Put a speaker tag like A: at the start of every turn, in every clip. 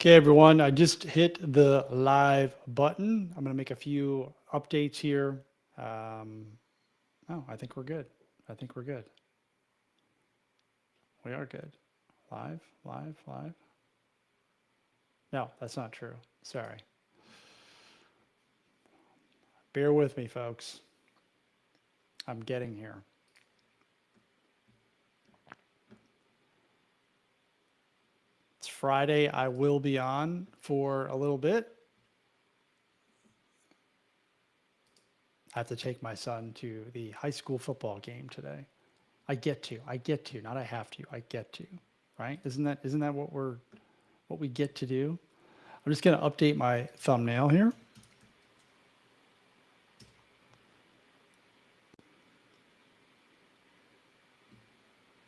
A: Okay, everyone, I just hit the live button. I'm going to make a few updates here. Oh, I think we're good. I think we're good. We are good. Live, live, live. No, that's not true. Sorry. Bear with me, folks. I'm getting here. It's Friday. I will be on for a little bit. I have to take my son to the high school football game today. I get to, not I have to, I get to, right? Isn't that what we get to do? I'm just going to update my thumbnail here.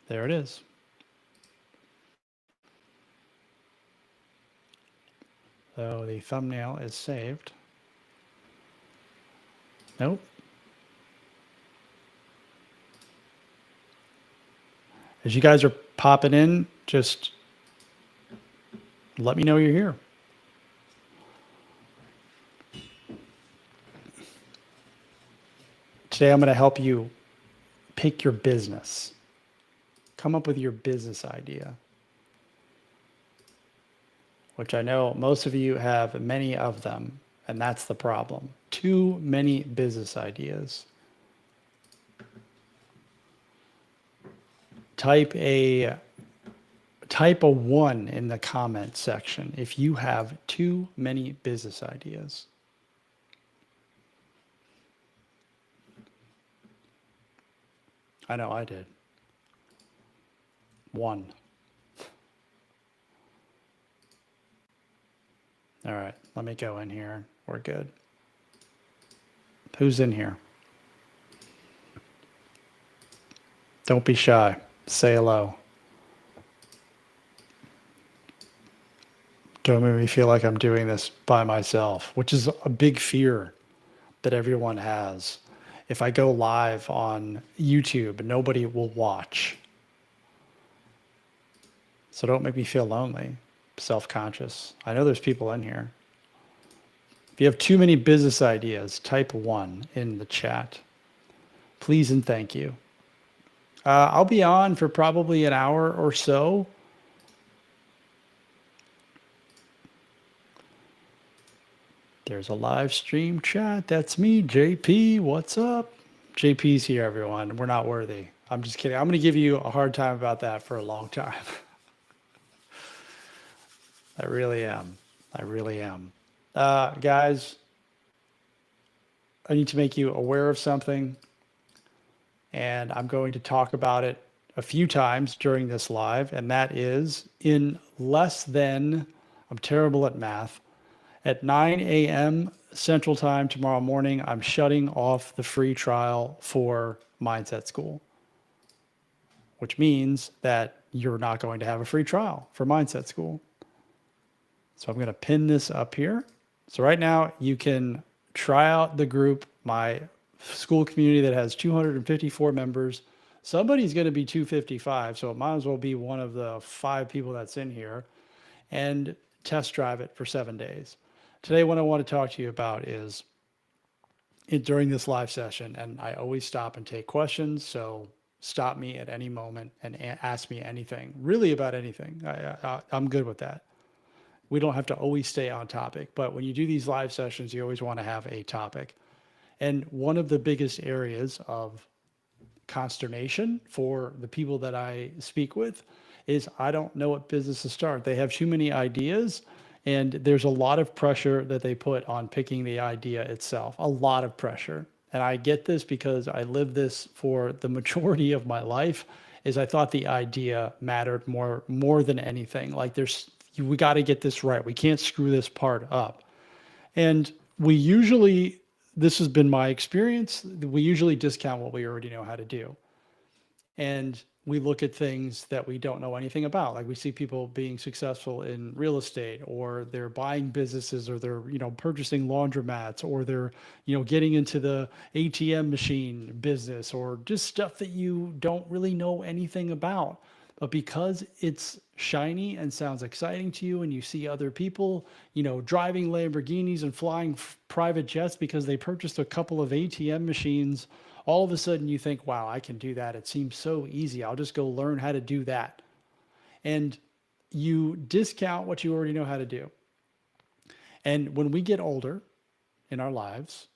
A: There it is. So the thumbnail is saved. Nope. As you guys are popping in, just let me know you're here. Today I'm going to help you pick your business. Come up with your business idea, which I know most of you have many of them, and that's the problem. Too many business ideas. Type a 1 in the comment section if you have too many business ideas. I know I did. 1. All right, let me go in here. We're good. Who's in here? Don't be shy. Say hello. Don't make me feel like I'm doing this by myself, which is a big fear that everyone has. If I go live on YouTube, nobody will watch. So don't make me feel lonely, self-conscious. I know there's people in here. If you have too many business ideas, type 1 in the chat. Please and thank you. I'll be on for probably an hour or so. There's a live stream chat. That's me, JP. What's up? JP's here, everyone. We're not worthy. I'm just kidding. I'm going to give you a hard time about that for a long time. I really am. I really am. Guys, I need to make you aware of something, and I'm going to talk about it a few times during this live, and that is in less than, I'm terrible at math, at 9 a.m. Central Time tomorrow morning, I'm shutting off the free trial for Mindset School, which means that you're not going to have a free trial for Mindset School. So I'm going to pin this up here. So right now you can try out the group, my school community that has 254 members. Somebody's going to be 255, so it might as well be one of the 5 people that's in here, and test drive it for 7 days. Today, what I want to talk to you about is during this live session, and I always stop and take questions, so stop me at any moment and ask me anything, really about anything. I'm good with that. We don't have to always stay on topic, but when you do these live sessions, you always want to have a topic. And one of the biggest areas of consternation for the people that I speak with is I don't know what business to start. They have too many ideas, and there's a lot of pressure that they put on picking the idea itself, a lot of pressure. And I get this because I lived this for the majority of my life, is I thought the idea mattered more than anything. Like we got to get this right. We can't screw this part up. And this has been my experience, we usually discount what we already know how to do. And we look at things that we don't know anything about. Like we see people being successful in real estate, or they're buying businesses, or they're, purchasing laundromats, or they're, getting into the ATM machine business, or just stuff that you don't really know anything about. But because it's shiny and sounds exciting to you, and you see other people, driving Lamborghinis and flying private jets because they purchased a couple of ATM machines, all of a sudden you think, wow, I can do that. It seems so easy. I'll just go learn how to do that. And you discount what you already know how to do. And when we get older in our lives,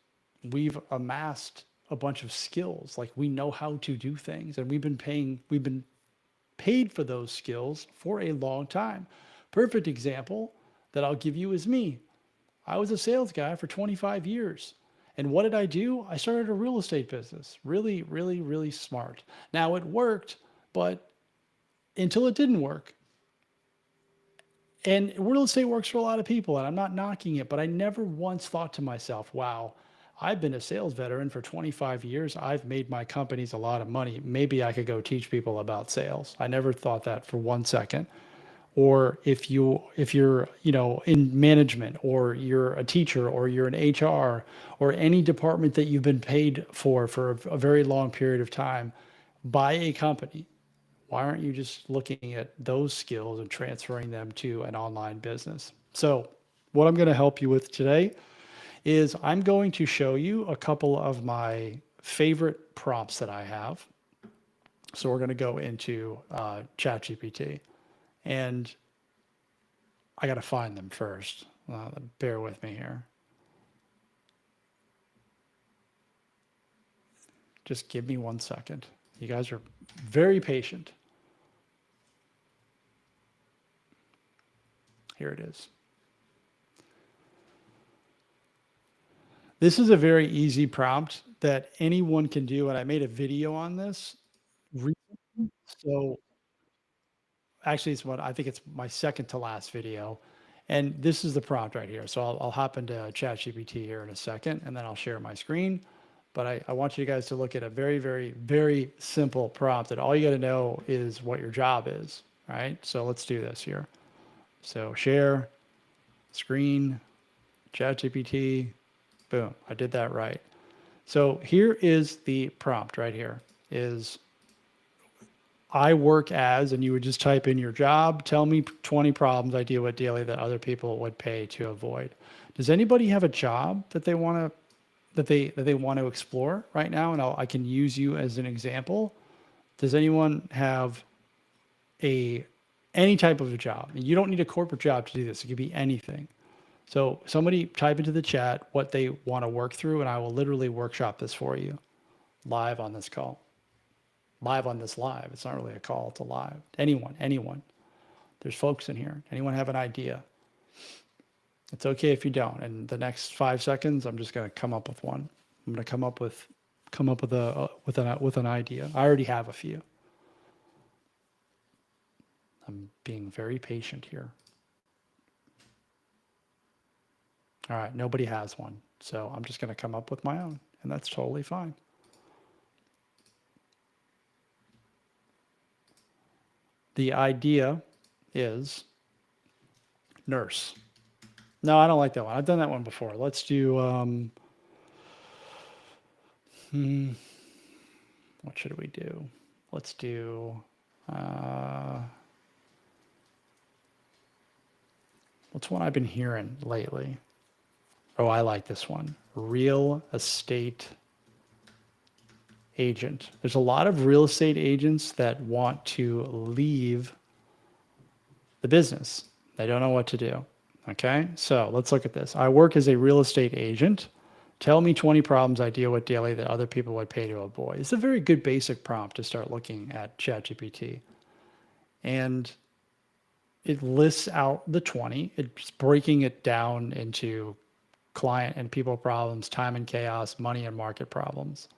A: we've amassed a bunch of skills. Like, we know how to do things, and we've been paid for those skills for a long time. Perfect example that I'll give you is me. I was a sales guy for 25 years. And what did I do? I started a real estate business. Really, really, really smart. Now, it worked, but until it didn't work. And real estate works for a lot of people, and I'm not knocking it, but I never once thought to myself, wow, I've been a sales veteran for 25 years. I've made my companies a lot of money. Maybe I could go teach people about sales. I never thought that for 1 second. Or if you're in management, or you're a teacher, or you're in HR, or any department that you've been paid for a very long period of time by a company, why aren't you just looking at those skills and transferring them to an online business? So what I'm going to help you with today is I'm going to show you a couple of my favorite prompts that I have. So we're going to go into ChatGPT, and I got to find them first. Bear with me here. Just give me 1 second. You guys are very patient. Here it is. This is a very easy prompt that anyone can do, and I made a video on this recently. So actually, I think it's my second to last video, and this is the prompt right here. So I'll hop into ChatGPT here in a second, and then I'll share my screen. But I want you guys to look at a very, very, very simple prompt that all you got to know is what your job is, right? So let's do this here. So share, screen, ChatGPT, boom, I did that right. So here is the prompt right here is, I work as, and you would just type in your job, tell me 20 problems I deal with daily that other people would pay to avoid. Does anybody have a job that they want to explore right now? And I can use you as an example. Does anyone have any type of a job? And you don't need a corporate job to do this. It could be anything. So somebody type into the chat what they want to work through, and I will literally workshop this for you live on this call. Live on this live. It's not really a call, it's a live. Anyone. There's folks in here. Anyone have an idea? It's okay if you don't. In the next 5 seconds, I'm just going to come up with one. I'm going to come up with an idea. I already have a few. I'm being very patient here. All right, nobody has one. So I'm just going to come up with my own, and that's totally fine. The idea is nurse. No, I don't like that one. I've done that one before. Let's do, what should we do? Let's do, what's one I've been hearing lately? Oh, I like this one. Real estate agent. There's a lot of real estate agents that want to leave the business. They don't know what to do. Okay, so let's look at this. I work as a real estate agent. Tell me 20 problems I deal with daily that other people would pay to avoid. It's a very good basic prompt to start looking at ChatGPT. And it lists out the 20. It's breaking it down into client and people problems, time and chaos, money and market problems.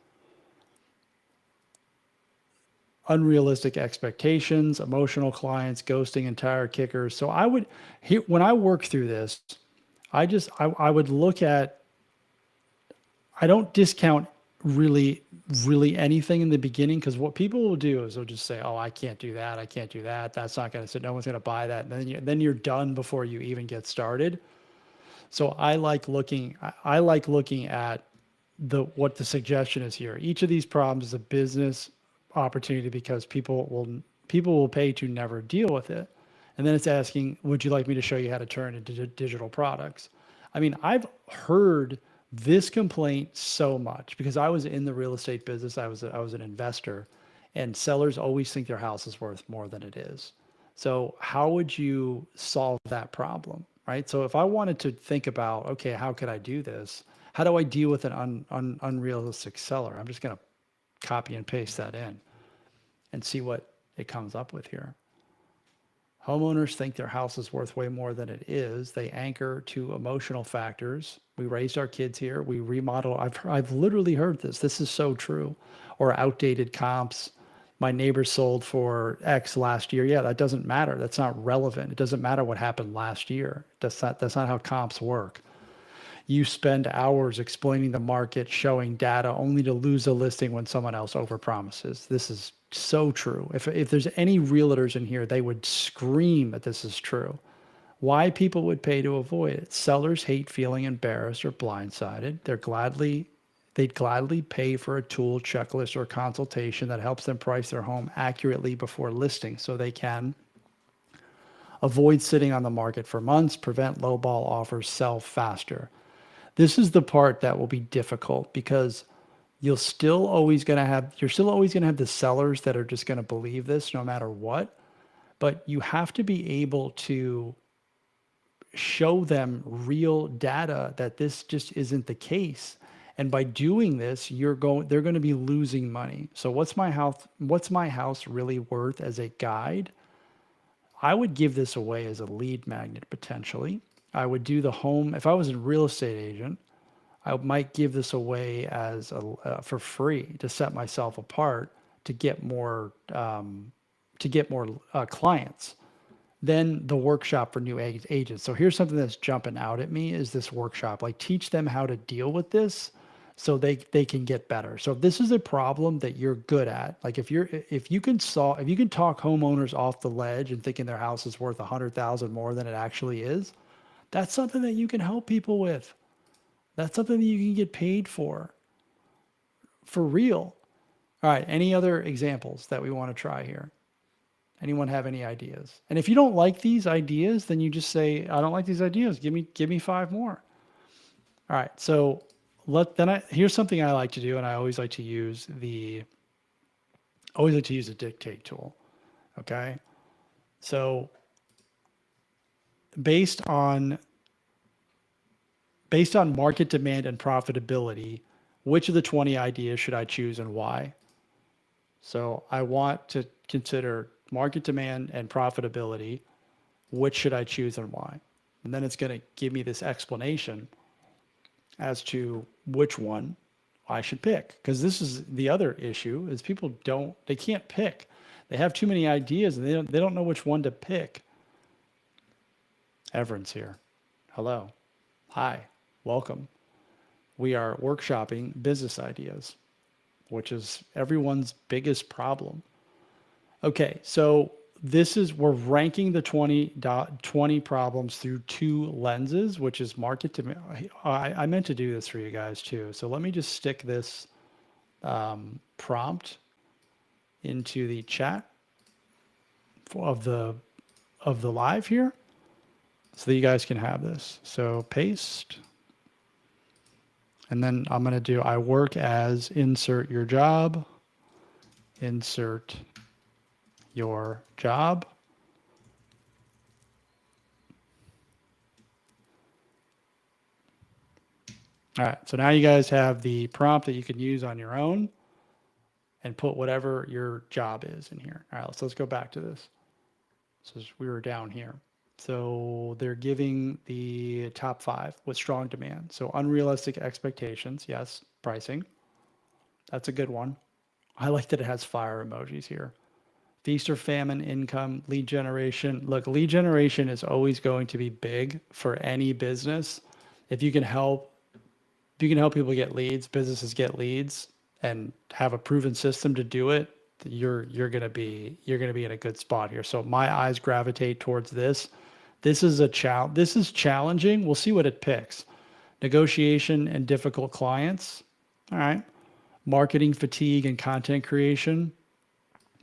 A: Unrealistic expectations, emotional clients, ghosting and tire kickers. So when I work through this, I would look at, I don't discount really anything in the beginning, because what people will do is they'll just say, oh, I can't do that. I can't do that. That's not going to, no one's going to buy that. And then you're done before you even get started. So I like looking at what the suggestion is here. Each of these problems is a business opportunity, because people People will pay to never deal with it. And then it's asking, would you like me to show you how to turn into digital products? I mean, I've heard this complaint so much because I was in the real estate business. I was an investor, and sellers always think their house is worth more than it is. So how would you solve that problem, right? So if I wanted to think about, okay, how could I do this? How do I deal with an unrealistic seller? I'm just going to copy and paste that in and see what it comes up with here. Homeowners think their house is worth way more than it is. They anchor to emotional factors. We raised our kids here. We remodel. I've literally heard this. This is so true. Or outdated comps. My neighbor sold for X last year. Yeah, that doesn't matter. That's not relevant. It doesn't matter what happened last year. That's not how comps work. You spend hours explaining the market, showing data, only to lose a listing when someone else overpromises. This is so true. If there's any realtors in here, they would scream that this is true. Why people would pay to avoid it? Sellers hate feeling embarrassed or blindsided. They'd gladly pay for a tool, checklist, or consultation that helps them price their home accurately before listing so they can avoid sitting on the market for months, prevent lowball offers, sell faster. This is the part that will be difficult because you're still always going to have the sellers that are just going to believe this no matter what. But you have to be able to show them real data that this just isn't the case. And by doing this, they're going to be losing money. So what's my house really worth as a guide? I would give this away as a lead magnet potentially. I would do the home. If I was a real estate agent, I might give this away as for free to set myself apart to get more clients. Then the workshop for new agents. So here's something that's jumping out at me is this workshop. Like teach them how to deal with this so they can get better. So if this is a problem that you're good at, like if you can talk homeowners off the ledge and thinking their house is worth 100,000 more than it actually is, that's something that you can help people with. That's something that you can get paid for real. All right. Any other examples that we want to try here? Anyone have any ideas? And if you don't like these ideas, then you just say, I don't like these ideas. Give me 5 more. All right. So here's something I like to do. And I always like to use the dictate tool. Okay. So based on market demand and profitability, which of the 20 ideas should I choose and why? So I want to consider market demand and profitability. Which should I choose and why? And then it's going to give me this explanation as to which one I should pick. Because this is the other issue is they can't pick. They have too many ideas and they don't know which one to pick. Everyone's here. Hello. Hi. Welcome. We are workshopping business ideas, which is everyone's biggest problem. Okay, so we're ranking the 20 problems through 2 lenses, which is market demand. I meant to do this for you guys too. So let me just stick this prompt into the chat of the live here so that you guys can have this. So paste. And then I'm going to do, I work as insert your job, insert your job. All right, so now you guys have the prompt that you can use on your own and put whatever your job is in here. All right, let's go back to this. So we were down here. So they're giving the top 5 with strong demand. So unrealistic expectations, yes. Pricing, that's a good one. I like that it has fire emojis here. Feast or famine, income, lead generation. Look, lead generation is always going to be big for any business. If you can help people get leads, businesses get leads, and have a proven system to do it, you're gonna be in a good spot here. So my eyes gravitate towards this. This is challenging. We'll see what it picks. Negotiation and difficult clients. All right. Marketing fatigue and content creation.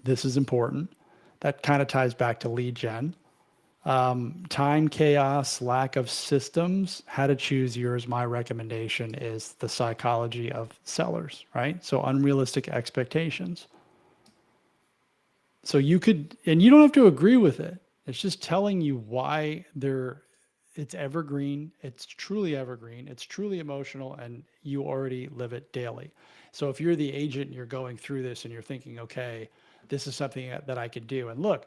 A: This is important. That kind of ties back to lead gen. Time chaos, lack of systems, how to choose yours. My recommendation is the psychology of sellers, right? So unrealistic expectations. So you could, and you don't have to agree with it. It's just telling you why it's evergreen. It's truly evergreen. It's truly emotional, and you already live it daily. So if you're the agent and you're going through this and you're thinking, okay, this is something that I could do. And look,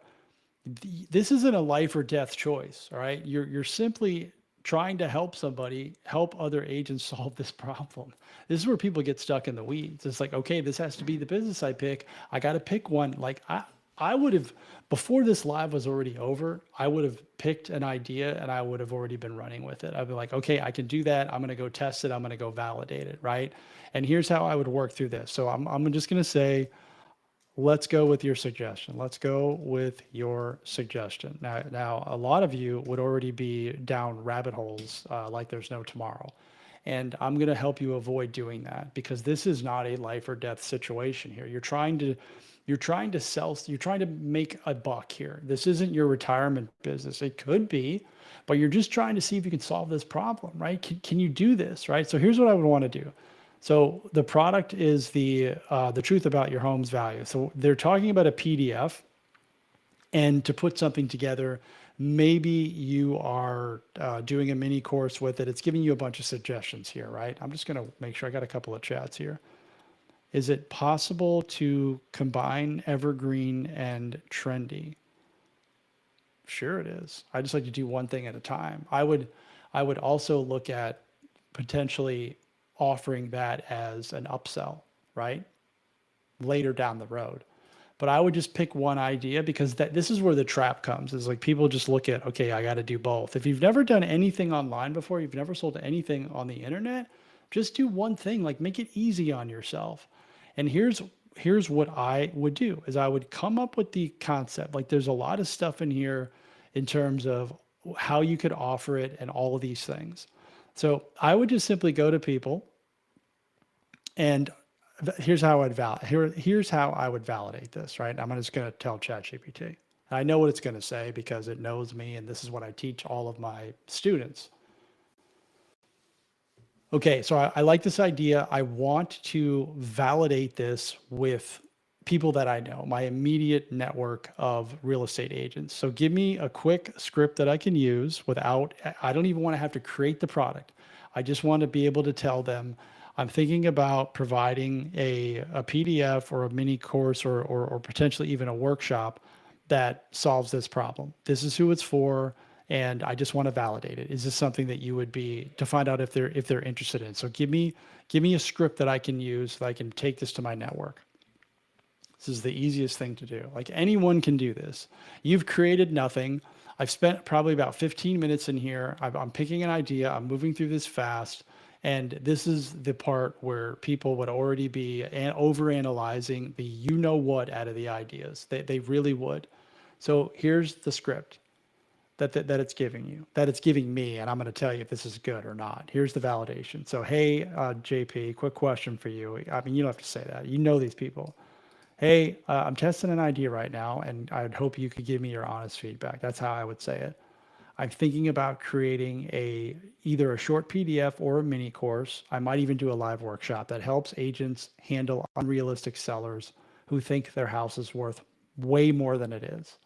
A: this isn't a life or death choice. All right. You're simply trying to help somebody, help other agents solve this problem. This is where people get stuck in the weeds. It's like, okay, this has to be the business I pick. I got to pick one. Like I would have, before this live was already over, I would have picked an idea and I would have already been running with it. I'd be like, okay, I can do that. I'm going to go test it. I'm going to go validate it. Right. And here's how I would work through this. So I'm just going to say, let's go with your suggestion. Let's go with your suggestion. Now, a lot of you would already be down rabbit holes like there's no tomorrow. And I'm going to help you avoid doing that because this is not a life or death situation here. You're trying to make a buck here. This isn't your retirement business. It could be, but you're just trying to see if you can solve this problem, right? Can you do this, right? So here's what I would want to do. So the product is the truth about your home's value. So they're talking about a PDF, and to put something together, maybe you are doing a mini course with it. It's giving you a bunch of suggestions here, right? I'm just going to make sure I got a couple of chats here. Is it possible to combine evergreen and trendy? Sure it is. I just like to do one thing at a time. I would also look at potentially offering that as an upsell, right? Later down the road. But I would just pick one idea because this is where the trap comes. Is like people just look at, okay, I got to do both. If you've never done anything online before, you've never sold anything on the internet, just do one thing, like make it easy on yourself. And here's what I would do is I would come up with the concept. Like there's a lot of stuff in here in terms of how you could offer it and all of these things. So I would just simply go to people and here's how here's how I would validate this, right? I'm just going to tell ChatGPT. I know what it's going to say because it knows me, and this is what I teach all of my students. Okay, so I like this idea. I want to validate this with people that I know, my immediate network of real estate agents. So give me a quick script that I can use I don't even want to have to create the product. I just want to be able to tell them, I'm thinking about providing a PDF or a mini course or potentially even a workshop that solves this problem. This is who it's for, and I just want to validate it. Is this something that you would be to find out if they're interested in? So give me a script that I can use so that I can take this to my network. This is the easiest thing to do. Like anyone can do this. You've created nothing. I've spent probably about 15 minutes in here. I'm picking an idea. I'm moving through this fast. And this is the part where people would already be overanalyzing the you know what out of the ideas. They really would. So here's the script that it's giving you, that it's giving me, and I'm going to tell you if this is good or not. Here's the validation. So, hey, JP, quick question for you. I mean, you don't have to say that. You know these people. Hey, I'm testing an idea right now, and I'd hope you could give me your honest feedback. That's how I would say it. I'm thinking about creating either a short PDF or a mini course. I might even do a live workshop that helps agents handle unrealistic sellers who think their house is worth way more than it is.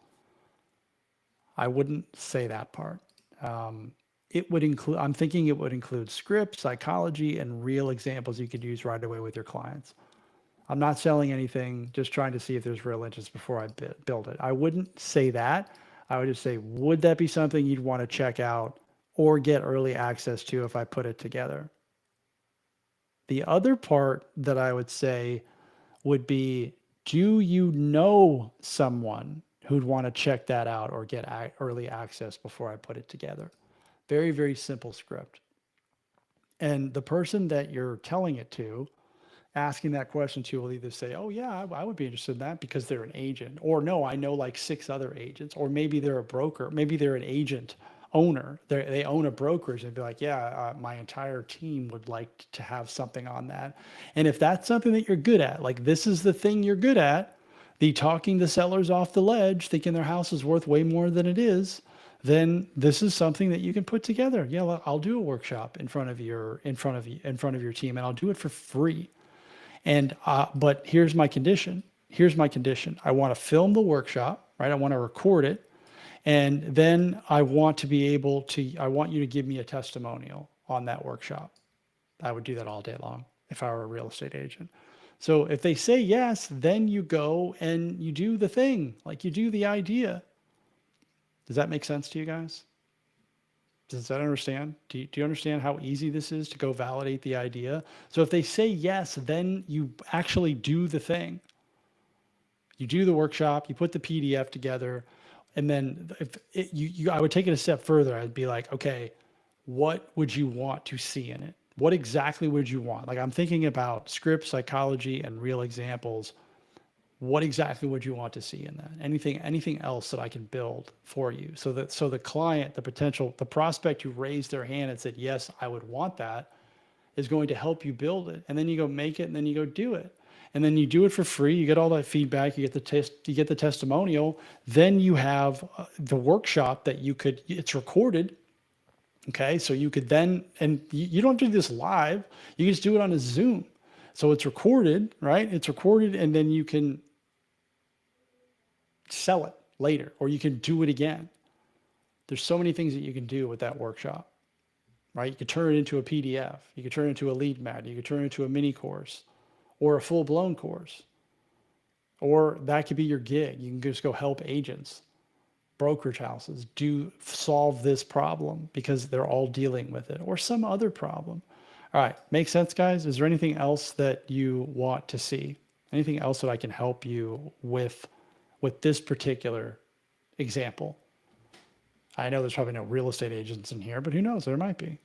A: I wouldn't say that part. It would include, I'm thinking it would include script, psychology, and real examples you could use right away with your clients. I'm not selling anything, just trying to see if there's real interest before I build it. I wouldn't say that. I would just say, would that be something you'd want to check out or get early access to if I put it together? The other part that I would say would be, do you know someone who'd want to check that out or get early access before I put it together? Very, very simple script. And the person that you're telling it to, asking that question to, will either say, oh yeah, I would be interested in that because they're an agent, or no, I know like 6 other agents, or maybe they're a broker, maybe they're an agent owner, they own a brokerage, and be like, yeah, my entire team would like to have something on that. And if that's something that you're good at, like this is the thing you're good at, the talking the sellers off the ledge, thinking their house is worth way more than it is, then this is something that you can put together. Yeah, well, I'll do a workshop in front of your team, and I'll do it for free. And but here's my condition. Here's my condition. I want to film the workshop, right? I want to record it, and then I want to be able to. I want you to give me a testimonial on that workshop. I would do that all day long if I were a real estate agent. So if they say yes, then you go and you do the thing, like you do the idea. Does that make sense to you guys? Does that understand? Do you understand how easy this is to go validate the idea? So if they say yes, then you actually do the thing. You do the workshop, you put the PDF together, and then if I would take it a step further. I'd be like, okay, what would you want to see in it? What exactly would you want? Like I'm thinking about script, psychology, and real examples. What exactly would you want to see in that? Anything else that I can build for you so the client, the prospect who raised their hand and said, yes, I would want that, is going to help you build it. And then you go make it, and then you go do it. And then you do it for free. You get all that feedback, you get the testimonial. Then you have the workshop that it's recorded. Okay, so you could then, and you don't have to do this live, you can just do it on a Zoom. So it's recorded, right? It's recorded, and then you can sell it later, or you can do it again. There's so many things that you can do with that workshop, right? You could turn it into a PDF. You could turn it into a lead magnet. You could turn it into a mini course or a full-blown course. Or that could be your gig. You can just go help agents, brokerage houses, solve this problem because they're all dealing with it, or some other problem. All right, makes sense, guys? Is there anything else that you want to see? Anything else that I can help you with this particular example? I know there's probably no real estate agents in here, but who knows? There might be.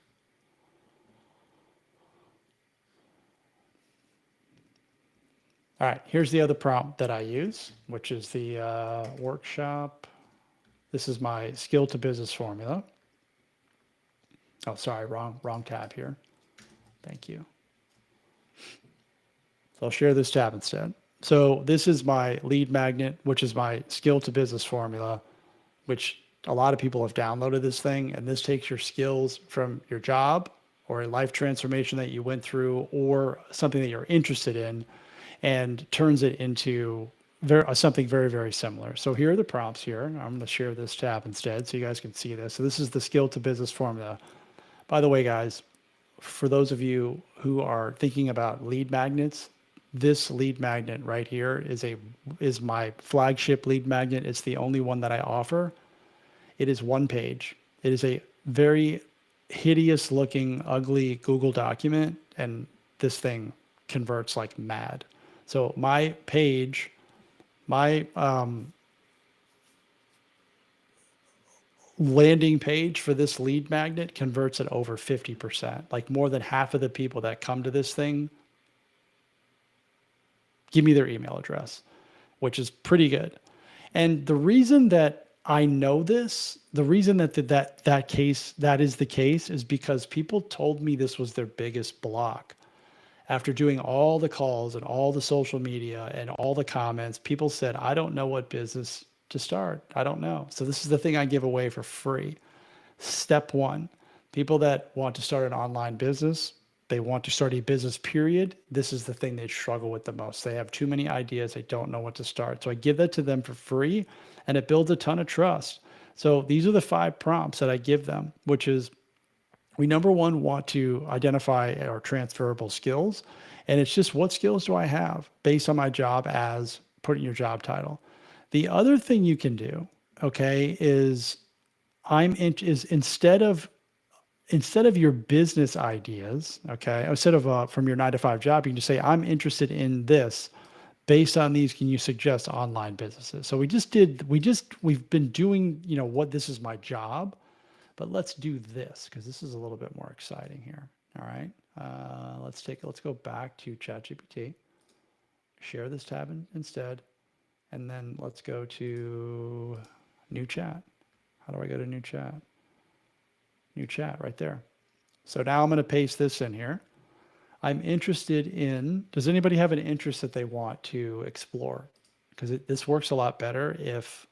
A: All right, here's the other prompt that I use, which is the workshop. This is my skill to business formula. Oh, sorry, wrong tab here. Thank you. So I'll share this tab instead. So this is my lead magnet, which is my skill to business formula, which a lot of people have downloaded this thing, and this takes your skills from your job or a life transformation that you went through or something that you're interested in and turns it into something very, very similar. So here are the prompts here. I'm going to share this tab instead so you guys can see this. So this is the skill to business formula. By the way, guys, for those of you who are thinking about lead magnets, this lead magnet right here is my flagship lead magnet. It's the only one that I offer. It is one page. It is a very hideous looking, ugly Google document, and this thing converts like mad. So my page, my landing page for this lead magnet converts at over 50%. Like more than half of the people that come to this thing give me their email address, which is pretty good. And the reason that I know this, the reason that that is the case is because people told me this was their biggest block. After doing all the calls and all the social media and all the comments, people said, I don't know what business to start. I don't know. So this is the thing I give away for free. Step one, people that want to start an online business, they want to start a business period. This is the thing they struggle with the most. They have too many ideas. They don't know what to start. So I give that to them for free, and it builds a ton of trust. So these are the 5 prompts that I give them, which is, we number one want to identify our transferable skills. And it's just, what skills do I have based on my job as put in your job title. The other thing you can do, okay, is instead of your business ideas, okay, instead of from your 9-to-5 job, you can just say, I'm interested in this. Based on these, can you suggest online businesses? So we've been doing, what this is my job, but let's do this because this is a little bit more exciting here. All right, let's go back to ChatGPT, share this tab instead, and then let's go to new chat. How do I go to new chat? New chat right there. So now I'm going to paste this in here. I'm interested in, does anybody have an interest that they want to explore? because this works a lot better if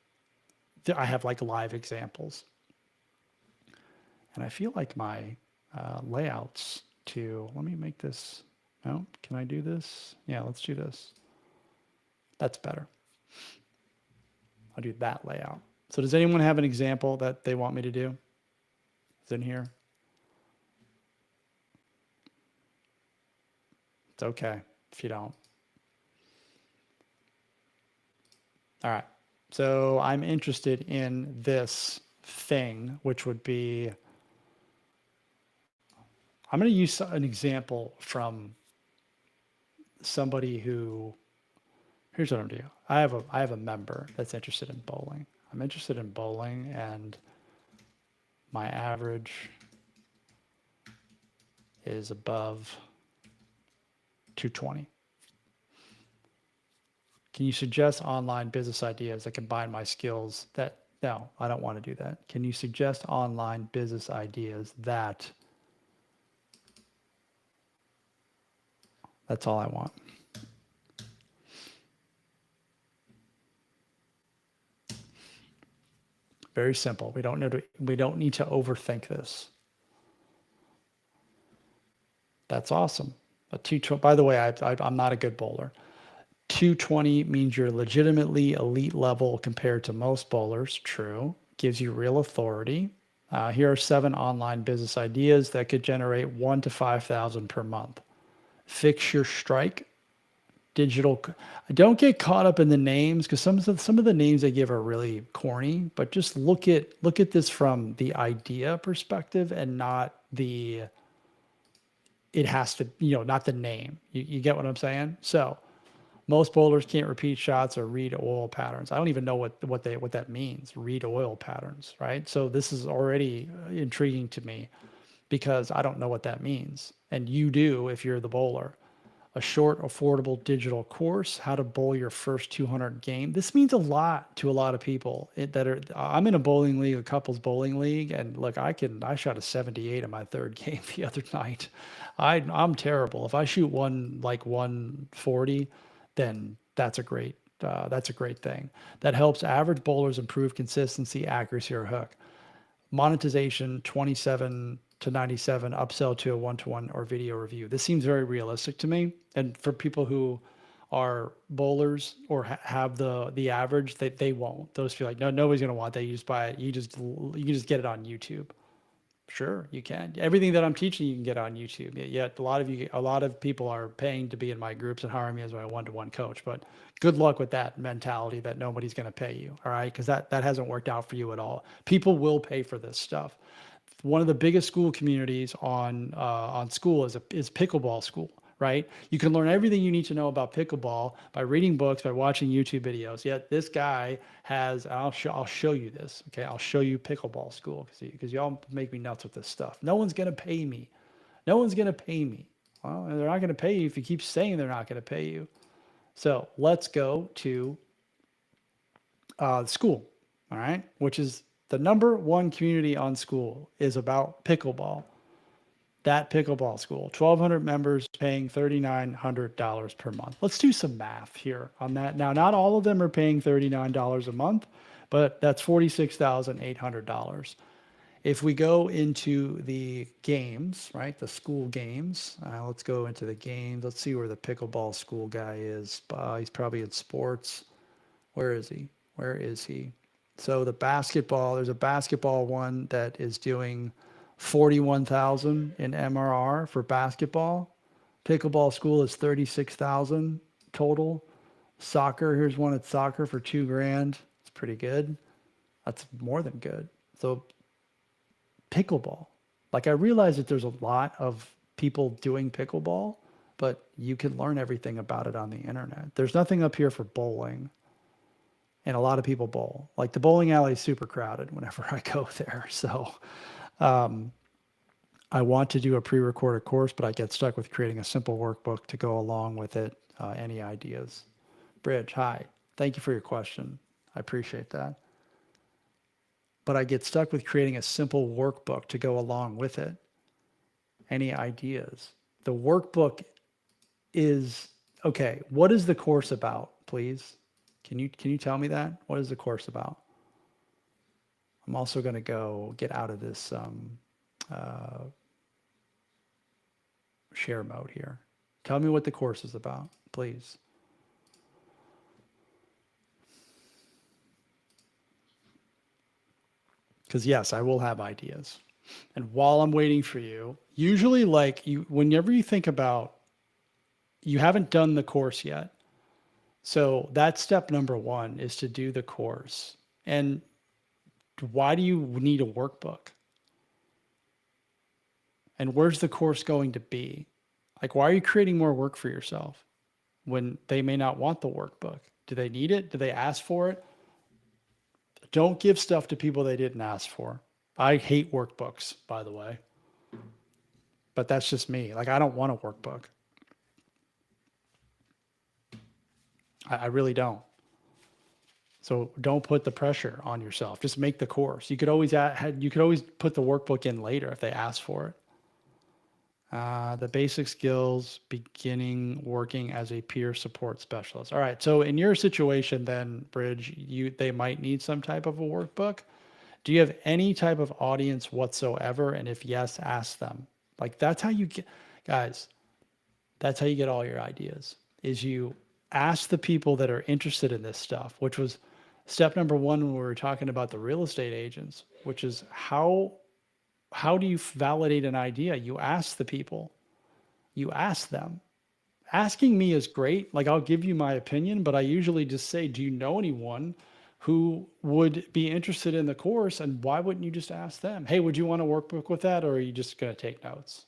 A: I have like live examples. And I feel like my layouts let me make this, no, can I do this? Yeah, let's do this. That's better. I'll do that layout. So does anyone have an example that they want me to do? It's in here. It's okay if you don't. All right. So I'm interested in this thing, which would be, I'm going to use an example from somebody who, here's what I'm doing. I have a member that's interested in bowling. I'm interested in bowling, and my average is above 220. Can you suggest online business ideas that combine my skills that, no, I don't want to do that. Can you suggest online business ideas that's all I want. Very simple. We don't need to overthink this. That's awesome. By the way, I'm not a good bowler. 220 means you're legitimately elite level compared to most bowlers. True. Gives you real authority. Here are 7 online business ideas that could generate 1 to 5,000 per month. Fix your strike. Digital. Don't get caught up in the names, because some of the names they give are really corny. But just look at this from the idea perspective, and not the. It has to, not the name. You get what I'm saying? So most bowlers can't repeat shots or read oil patterns. I don't even know what that means. Read oil patterns, right? So this is already intriguing to me, because I don't know what that means, and you do if you're the bowler. A short, affordable digital course, how to bowl your first 200 game. This means a lot to a lot of people I'm in a bowling league, a couples bowling league, and look, I shot a 78 in my third game the other night. I'm terrible. If I shoot 140, then that's a great thing. That helps average bowlers improve consistency, accuracy, or hook. Monetization 27 to 97, upsell to a one-to-one or video review. This seems very realistic to me. And for people who are bowlers or have the average, they won't. Those feel like, no, nobody's going to want that. You just buy it. You can just get it on YouTube. Sure, you can. Everything that I'm teaching, you can get on YouTube. Yet a lot of people are paying to be in my groups and hiring me as my one-to-one coach. But good luck with that mentality that nobody's going to pay you. All right, because that hasn't worked out for you at all. People will pay for this stuff. One of the biggest Skool communities on Skool is Pickleball Skool. Right? You can learn everything you need to know about pickleball by reading books, by watching YouTube videos. Yet this guy has, I'll show you this. Okay, I'll show you Pickleball Skool, because y'all make me nuts with this stuff. No one's gonna pay me. No one's gonna pay me. Well, they're not gonna pay you if you keep saying they're not gonna pay you. So let's go to Skool. All right, which is the #1 community on Skool is about pickleball. That Pickleball Skool, 1,200 members paying $3,900 per month. Let's do some math here on that. Now, not all of them are paying $39 a month, but that's $46,800. If we go into the games, right, the Skool games, let's go into the games. Let's see where the Pickleball Skool guy is. He's probably in sports. Where is he? So the basketball, there's a basketball one that is doing 41,000 in MRR for basketball. Pickleball Skool is 36,000 total. Soccer, here's one at soccer for $2,000. It's pretty good. That's more than good. So pickleball, like, I realize that there's a lot of people doing pickleball, but you can learn everything about it on the internet. There's nothing up here for bowling. And a lot of people bowl. Like, the bowling alley is super crowded whenever I go there. So I want to do a pre-recorded course, but I get stuck with creating a simple workbook to go along with it. Any ideas? Bridge, hi. Thank you for your question. I appreciate that. But I get stuck with creating a simple workbook to go along with it. Any ideas? The workbook is, okay, what is the course about, please? Can you tell me that? What is the course about? I'm also going to go get out of this uh, share mode here. Tell me what the course is about, please. Because yes, I will have ideas. And while I'm waiting for you, usually like you, whenever you think about, you haven't done the course yet. So that's step number one is to do the course. And why do you need a workbook? And where's the course going to be? Like, why are you creating more work for yourself when they may not want the workbook? Do they need it? Do they ask for it? Don't give stuff to people they didn't ask for. I hate workbooks, by the way, but that's just me. Like, I don't want a workbook. I really don't. So don't put the pressure on yourself. Just make the course. You could always put the workbook in later if they ask for it. The basic skills, beginning working as a peer support specialist. All right. So in your situation, then Bridge, they might need some type of a workbook. Do you have any type of audience whatsoever? And if yes, ask them. Like that's how you get, guys. That's how you get all your ideas. Is you ask the people that are interested in this stuff, which was step number one when we were talking about the real estate agents, which is how do you validate an idea? You ask the people. You ask them. Asking me is great. Like I'll give you my opinion, but I usually just say, do you know anyone who would be interested in the course? And why wouldn't you just ask them? Hey, would you want a workbook with that? Or are you just going to take notes?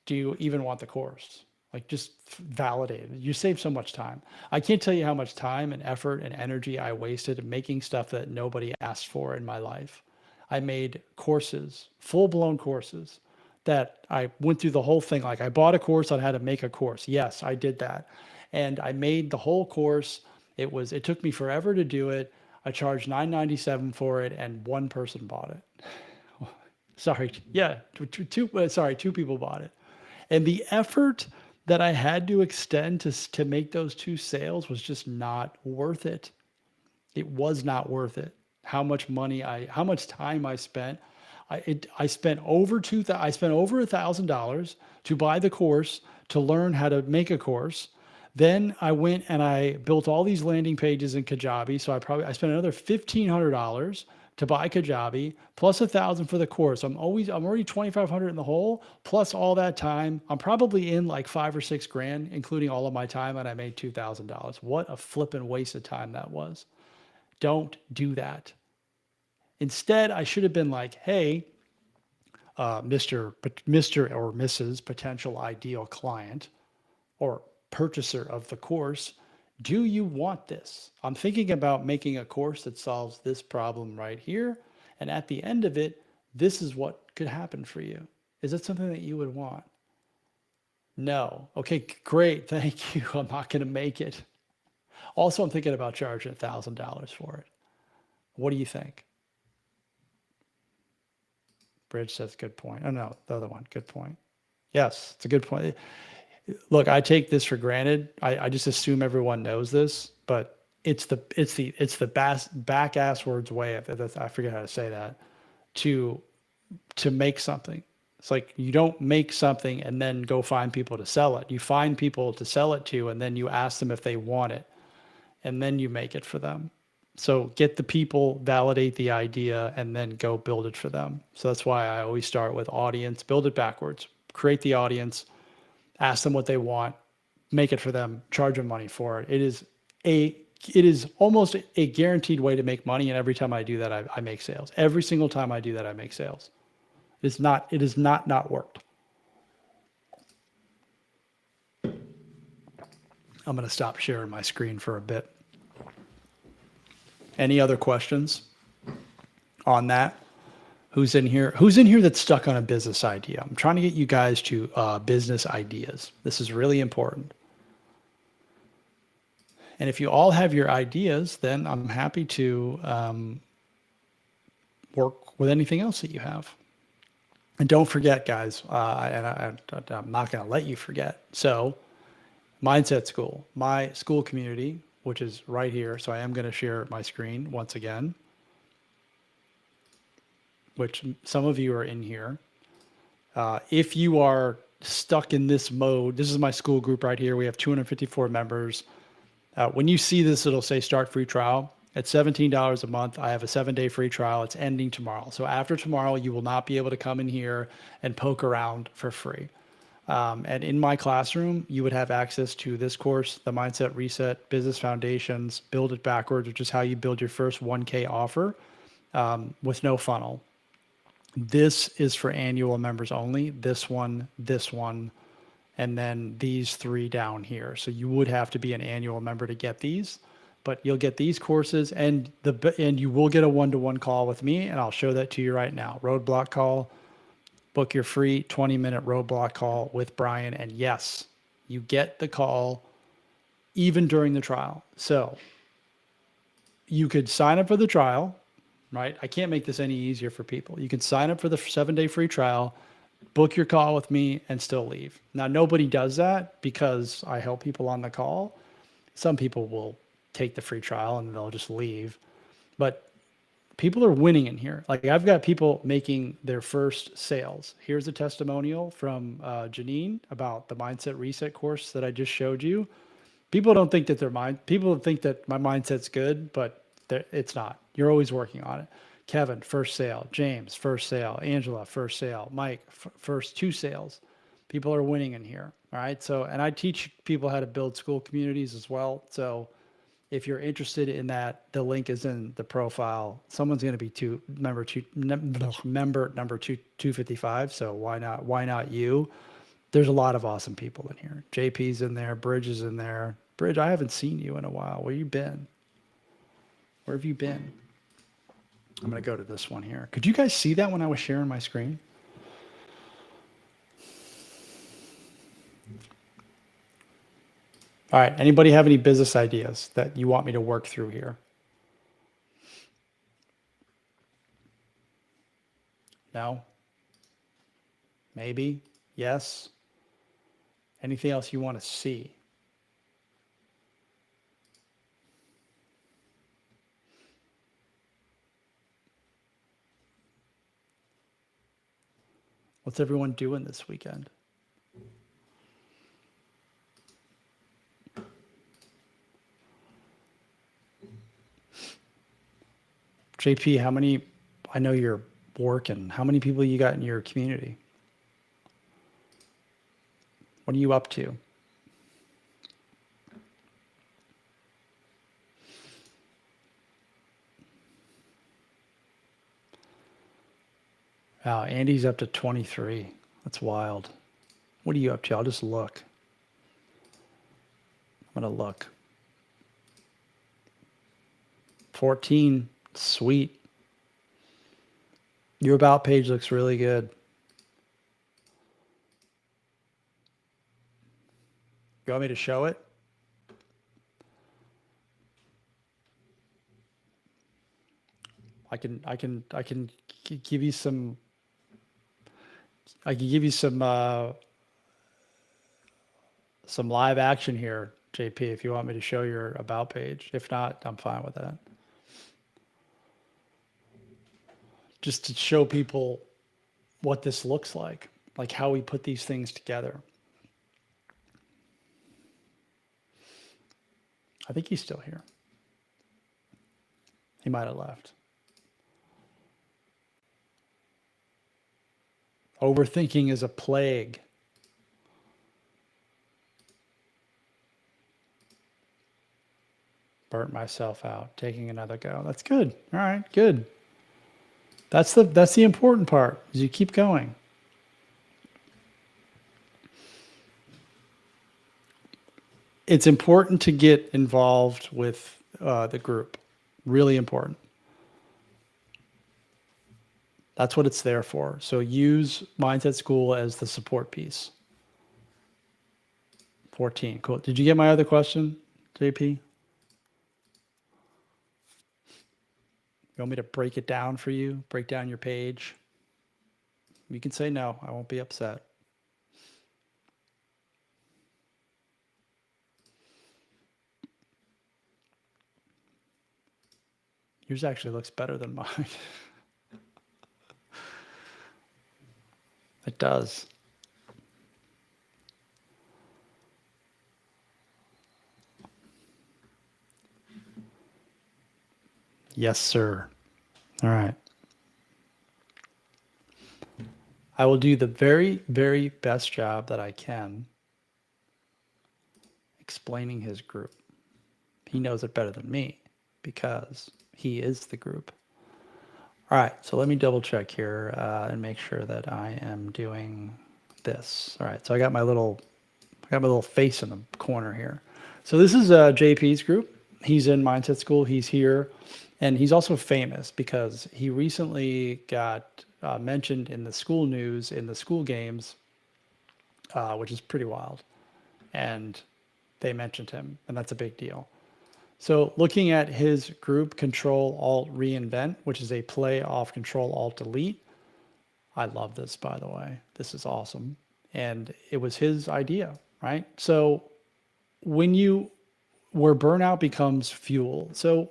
A: Do you even want the course? Like just validate it. You save so much time. I can't tell you how much time and effort and energy I wasted making stuff that nobody asked for in my life. I made courses, full-blown courses that I went through the whole thing. Like I bought a course on how to make a course. Yes, I did that. And I made the whole course. It took me forever to do it. I charged $9.97 for it and one person bought it. Sorry. Yeah. Two people bought it. And the effort that I had to extend to make those two sales was just not worth it. It was not worth it. How much time I spent. I spent over $1,000 to buy the course, to learn how to make a course. Then I went and I built all these landing pages in Kajabi. So I spent another $1,500 to buy Kajabi plus $1,000 for the course. I'm already $2,500 in the hole plus all that time. I'm probably in like $5,000 or $6,000, including all of my time, and I made $2,000. What a flippin' waste of time that was. Don't do that. Instead, I should have been like, hey, Mr. or Mrs. potential ideal client or purchaser of the course, do you want this? I'm thinking about making a course that solves this problem right here. And at the end of it, this is what could happen for you. Is that something that you would want? No. Okay, great. Thank you. I'm not going to make it. Also, I'm thinking about charging $1,000 for it. What do you think? Bridge says good point. Oh no, the other one, good point. Yes, it's a good point. Look, I take this for granted. I just assume everyone knows this, but it's the back ass words way of, I forget how to say that, to make something. It's like you don't make something and then go find people to sell it. You find people to sell it to, and then you ask them if they want it, and then you make it for them. So get the people, validate the idea, and then go build it for them. So that's why I always start with audience, build it backwards, create the audience, ask them what they want, make it for them, charge them money for it. It is almost a guaranteed way to make money. And every time I do that, I make sales. Every single time I do that, I make sales. It has not worked. I'm going to stop sharing my screen for a bit. Any other questions on that? Who's in here? Who's in here that's stuck on a business idea? I'm trying to get you guys to business ideas. This is really important. And if you all have your ideas, then I'm happy to work with anything else that you have. And don't forget, guys, and I'm not going to let you forget. So Mindset School, my Skool community, which is right here. So I am going to share my screen once again, which some of you are in here. If you are stuck in this mode, this is my Skool group right here. We have 254 members. When you see this, it'll say start free trial. At $17 a month, I have a 7-day free trial. It's ending tomorrow. So after tomorrow, you will not be able to come in here and poke around for free. And in my classroom, you would have access to this course, the Mindset Reset, Business Foundations, Build It Backwards, which is how you build your first 1K offer with no funnel. This is for annual members only. This one, and then these 3 down here. So you would have to be an annual member to get these, but you'll get these courses and you will get a one-to-one call with me, and I'll show that to you right now. Roadblock call. Book your free 20-minute roadblock call with Brian. And yes, you get the call even during the trial. So you could sign up for the trial, right? I can't make this any easier for people. You can sign up for the 7-day free trial, book your call with me, and still leave. Now, nobody does that because I help people on the call. Some people will take the free trial and they'll just leave. But people are winning in here. Like, I've got people making their first sales. Here's a testimonial from Janine about the Mindset Reset course that I just showed you. People don't think that people think that my mindset's good, but it's not. You're always working on it. Kevin, first sale. James, first sale. Angela, first sale. Mike, first 2 sales. People are winning in here. All right. So, and I teach people how to build Skool communities as well. So if you're interested in that, the link is in the profile. Someone's going to be member number 255. So why not you? There's a lot of awesome people in here. JP's in there. Bridge is in there. Bridge, I haven't seen you in a while. Where you been? Where have you been? I'm going to go to this one here. Could you guys see that when I was sharing my screen? All right. Anybody have any business ideas that you want me to work through here? No? Maybe? Yes? Anything else you want to see? What's everyone doing this weekend? JP, I know you're working. How many people you got in your community? What are you up to? Wow, Andy's up to 23. That's wild. What are you up to? I'll just look. I'm going to look. 14. Sweet. Your about page looks really good. You want me to show it? I can give you some. I can give you some live action here, JP, if you want me to show your about page. If not, I'm fine with that. Just to show people what this looks like how we put these things together. I think he's still here. He might have left. Overthinking is a plague. Burnt myself out, taking another go. That's good. All right, good. That's the important part, is you keep going. It's important to get involved with the group. Really important. That's what it's there for. So use Mindset Skool as the support piece. 14. Cool. Did you get my other question, JP? You want me to break it down for you? Break down your page? You can say no. I won't be upset. Yours actually looks better than mine. It does. Yes, sir. All right. I will do the very, very best job that I can explaining his group. He knows it better than me because he is the group. All right, so let me double check here and make sure that I am doing this. All right, so I got my little face in the corner here. So this is JP's group. He's in Mindset School. He's here, and he's also famous because he recently got mentioned in the Skool news in the Skool games, which is pretty wild. And they mentioned him, and that's a big deal. So looking at his group, Control Alt Reinvent, which is a play off Control Alt Delete. I love this, by the way. This is awesome. And it was his idea, right? So where burnout becomes fuel. So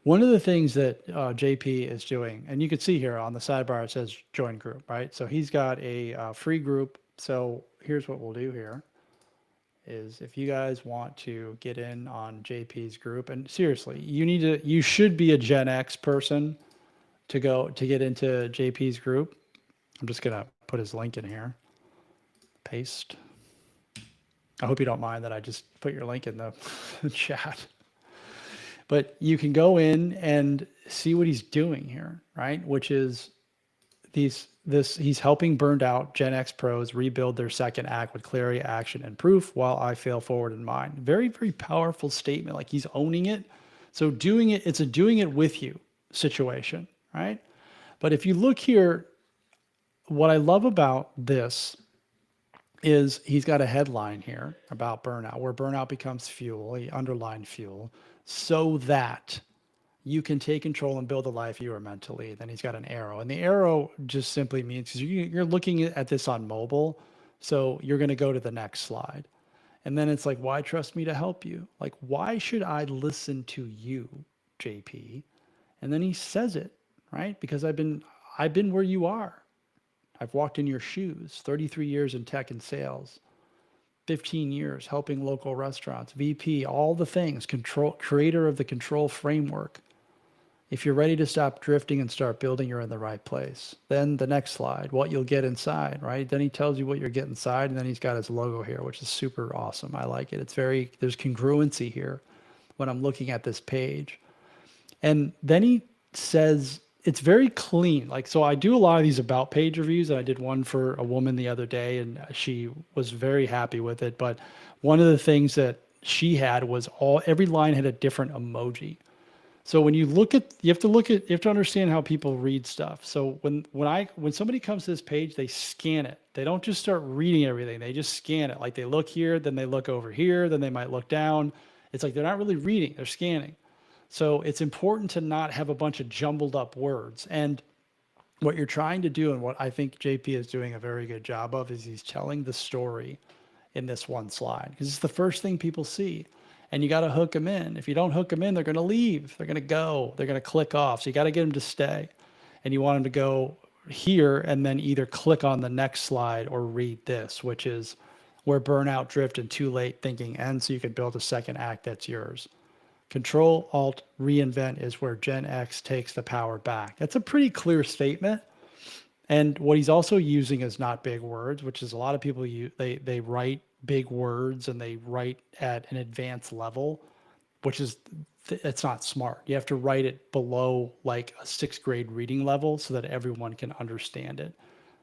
A: one of the things that JP is doing, and you can see here on the sidebar, it says join group, right? So he's got a free group. So here's what we'll do here. Is if you guys want to get in on JP's group, and seriously, you should be a Gen X person to get into JP's group. I'm just gonna put his link in here. Paste. I hope you don't mind that I just put your link in the chat. But you can go in and see what he's doing here, right? Which is he's helping burned out Gen X pros rebuild their second act with clarity, action, and proof while I fail forward in mine. Very, very powerful statement. Like he's owning it. So it's a doing it with you situation, right? But if you look here, what I love about this is he's got a headline here about burnout, where burnout becomes fuel, he underlined fuel, so that you can take control and build the life you are meant to lead. Then he's got an arrow. And the arrow just simply means, because you're looking at this on mobile, so you're going to go to the next slide. And then it's like, why trust me to help you? Like, why should I listen to you, JP? And then he says it, right? Because I've been where you are. I've walked in your shoes, 33 years in tech and sales, 15 years helping local restaurants, VP, all the things, creator of the control framework. If you're ready to stop drifting and start building, you're in the right place. Then the next slide, what you'll get inside, right? Then he tells you what you're getting inside, and then he's got his logo here, which is super awesome. I like it. There's congruency here when I'm looking at this page. And then he says, it's very clean. Like, so I do a lot of these about page reviews, and I did one for a woman the other day, and she was very happy with it. But one of the things that she had was every line had a different emoji. So when you have to understand how people read stuff. So when somebody comes to this page, they scan it. They don't just start reading everything. They just scan it. Like they look here, then they look over here, then they might look down. It's like they're not really reading, they're scanning. So it's important to not have a bunch of jumbled up words. And what you're trying to do, and what I think JP is doing a very good job of, is he's telling the story in this one slide, because it's the first thing people see. And you got to hook them in. If you don't hook them in, they're going to leave. They're going to go. They're going to click off. So you got to get them to stay. And you want them to go here and then either click on the next slide or read this, which is where burnout, drift, and too late thinking ends, so you can build a second act that's yours. Control, Alt, Reinvent is where Gen X takes the power back. That's a pretty clear statement. And what he's also using is not big words, which is a lot of people they write big words and they write at an advanced level, which is it's not smart. You have to write it below like a 6th grade reading level so that everyone can understand it.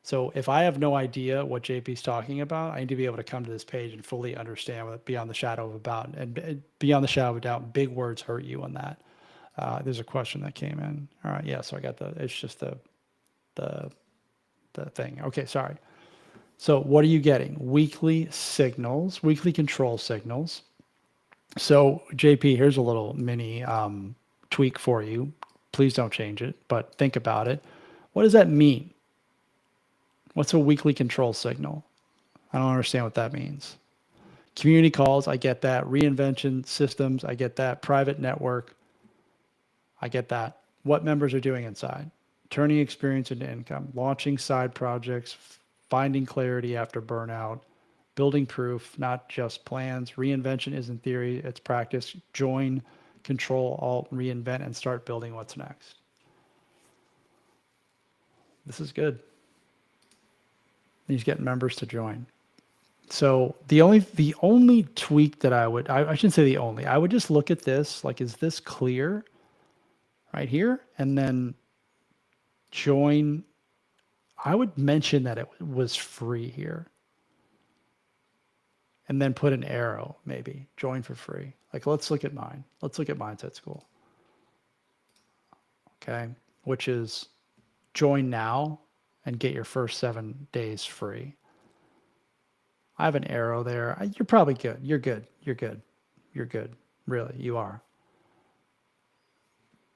A: So if I have no idea what JP's talking about, I need to be able to come to this page and fully understand what beyond the shadow of a doubt. And beyond the shadow of a doubt, big words hurt you on that. There's a question that came in. All right, yeah. So I got it's just the thing. Okay, sorry. So what are you getting? Weekly signals, weekly control signals. So JP, here's a little mini tweak for you. Please don't change it, but think about it. What does that mean? What's a weekly control signal? I don't understand what that means. Community calls, I get that. Reinvention systems, I get that. Private network. I get that. What members are doing inside? Turning experience into income, launching side projects, finding clarity after burnout, building proof, not just plans. Reinvention isn't theory, it's practice. Join, control, alt, reinvent, and start building what's next. This is good. He's getting members to join. So the only tweak that I shouldn't say the only, I would just look at this, like, is this clear right here? And then join. I would mention that it was free here. And then put an arrow, maybe join for free. Like, let's look at mine. Let's look at Mindset School. Okay. Which is join now and get your first 7 days free. I have an arrow there. You're probably good. You're good. You're good. You're good. Really, you are.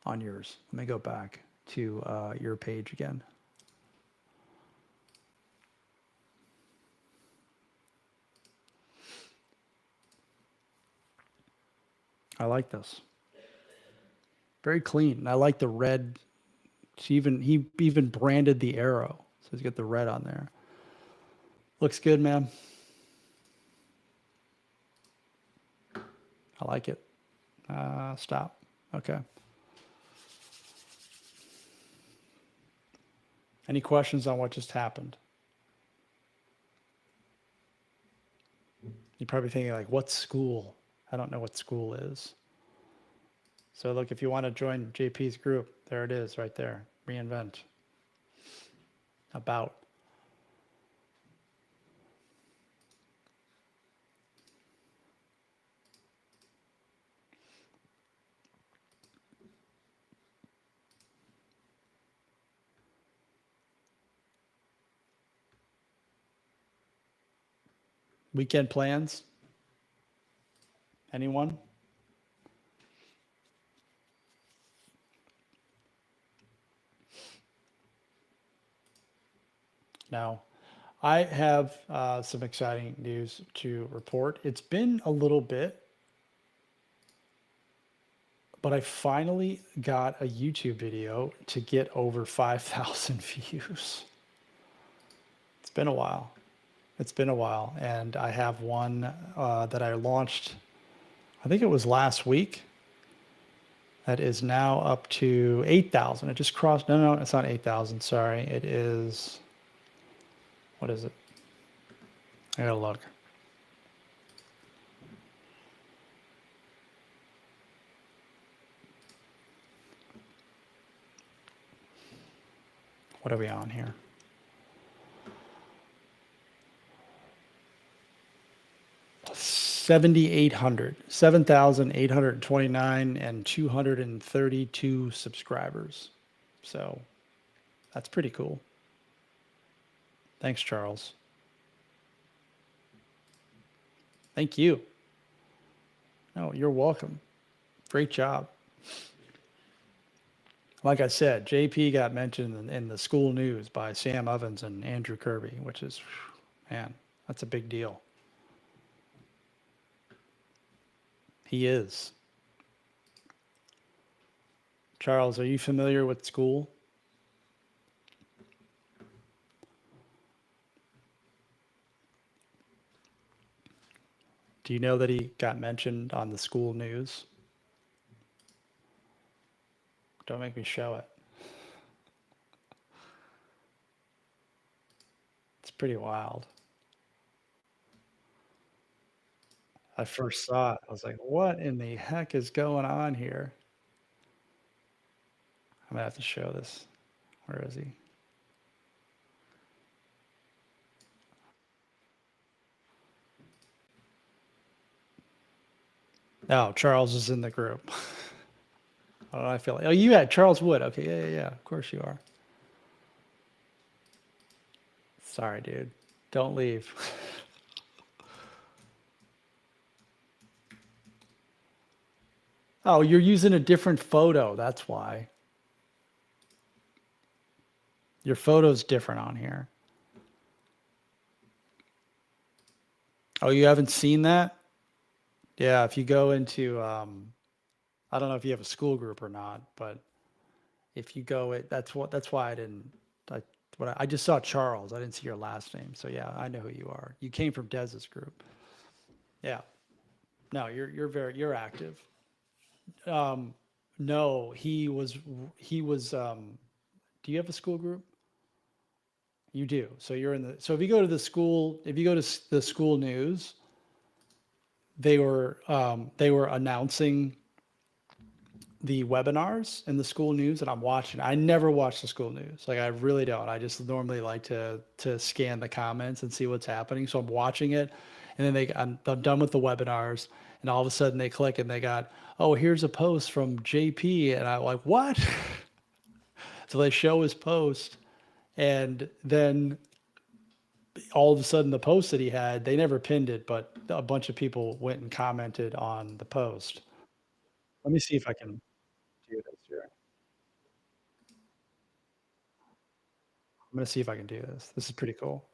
A: On yours. Let me go back to your page again. I like this. Very clean. I like the red. He even branded the arrow. So he's got the red on there. Looks good, man. I like it. Stop. Okay. Any questions on what just happened? You're probably thinking, like, what's Skool? I don't know what Skool is. So look, if you want to join JP's group, there it is right there. Reinvent. About. Weekend plans? Anyone? Now, I have some exciting news to report. It's been a little bit, but I finally got a YouTube video to get over 5,000 views. It's been a while. It's been a while. And I have one that I launched, I think it was last week. That is now up to 8,000. It just crossed. No, it's not 8,000. Sorry. It is, what is it? I gotta look. What are we on here? 7,800, 7,829 and 232 subscribers. So that's pretty cool. Thanks, Charles. Thank you. No, you're welcome. Great job. Like I said, JP got mentioned in the Skool news by Sam Ovens and Andrew Kirby, which is, man, that's a big deal. He is. Charles, are you familiar with Skool? Do you know that he got mentioned on the Skool news? Don't make me show it. It's pretty wild. I first saw it. I was like, what in the heck is going on here? I'm gonna have to show this. Where is he? Oh, Charles is in the group. Oh, I feel like, oh, you had Charles Wood. Okay, yeah. Of course you are. Sorry, dude. Don't leave. Oh, you're using a different photo. That's why. Your photo's different on here. Oh, you haven't seen that? Yeah, if you go into I don't know if you have a school group or not, but if you go it, that's why I didn't. I just saw Charles. I didn't see your last name. So yeah, I know who you are. You came from Dez's group. Yeah. No, you're active. Um, no, he was. Do you have a school group? You do. So you're in the. So if you go to the school, if you go to the school news, they were announcing the webinars in the school news, and I'm watching. I never watch the school news. Like I really don't. I just normally like to scan the comments and see what's happening. So I'm watching it, and then I'm done with the webinars, and all of a sudden they click and they got, oh, here's a post from JP, and I'm like, what? So they show his post, and then all of a sudden the post that he had, they never pinned it, but a bunch of people went and commented on the post. Let me see if I can do this here. I'm gonna see if I can do this. This is pretty cool.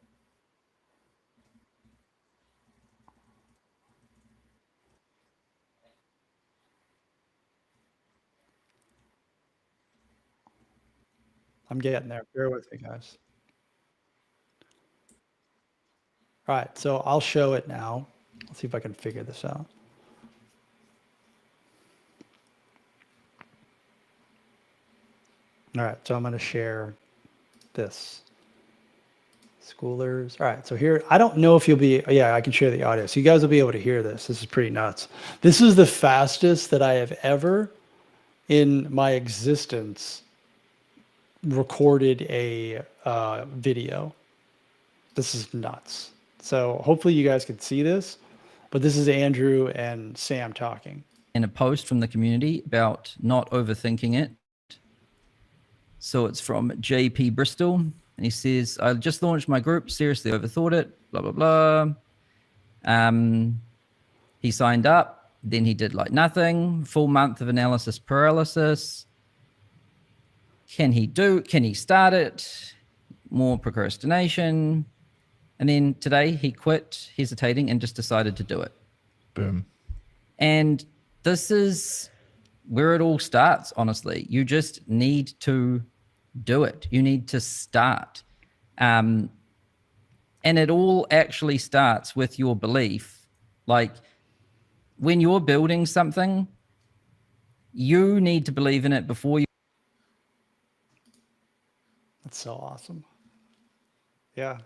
A: I'm getting there. Bear with me, guys. All right, so I'll show it now. Let's see if I can figure this out. All right, so I'm gonna share this. Schoolers. All right, so here, I don't know if you'll be, yeah, I can share the audio. So you guys will be able to hear this. This is pretty nuts. This is the fastest that I have ever in my existence recorded a video. This is nuts. So hopefully you guys can see this, but this is Andrew and Sam talking.
B: And a post from the community about not overthinking it. So it's from JP Bristol, and he says, I just launched my group, seriously overthought it, blah, blah, blah. He signed up, then he did like nothing, full month of analysis paralysis. Can he start it? More procrastination. And then today he quit, hesitating, and just decided to do it.
C: Boom.
B: And this is where it all starts, honestly. You just need to do it. You need to start. And it all actually starts with your belief. Like when you're building something, you need to believe in it before you.
A: That's so awesome. Yeah.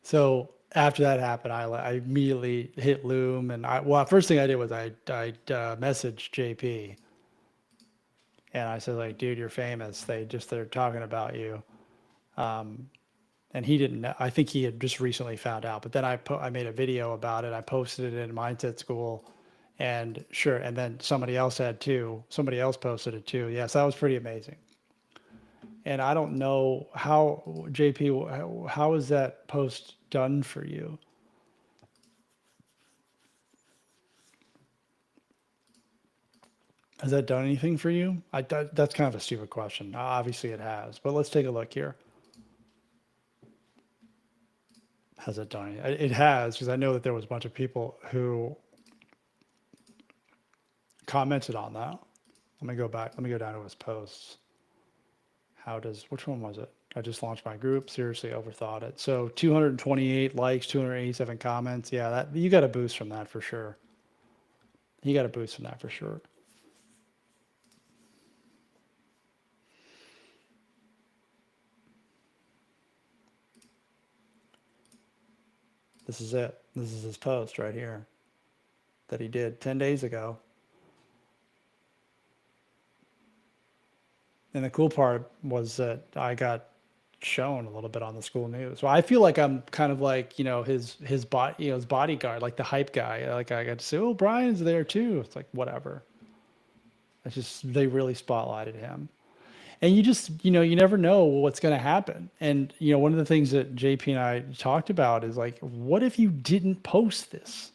A: So after that happened, I immediately hit Loom, and first thing I did was I messaged JP, and I said like, dude, you're famous. They're talking about you, and he didn't know. I think he had just recently found out. But then I made a video about it. I posted it in Mindset School, and sure, and then somebody else had too. Somebody else posted it too. Yes, that was pretty amazing. And I don't know how, JP, how is that post done for you? Has that done anything for you? That's kind of a stupid question. Obviously it has, but let's take a look here. Has it done anything? It has, because I know that there was a bunch of people who commented on that. Let me go back. Let me go down to his posts. Which one was it? I just launched my group. Seriously overthought it. So 228 likes, 287 comments. Yeah, that you got a boost from that for sure. You got a boost from that for sure. This is it. This is his post right here that he did 10 days ago. And the cool part was that I got shown a little bit on the school news. So I feel like I'm kind of like, his bodyguard, like the hype guy. Like I got to say, oh, Brian's there too. It's like, whatever. It's just, they really spotlighted him. And you just, you never know what's going to happen. And, one of the things that JP and I talked about is like, what if you didn't post this?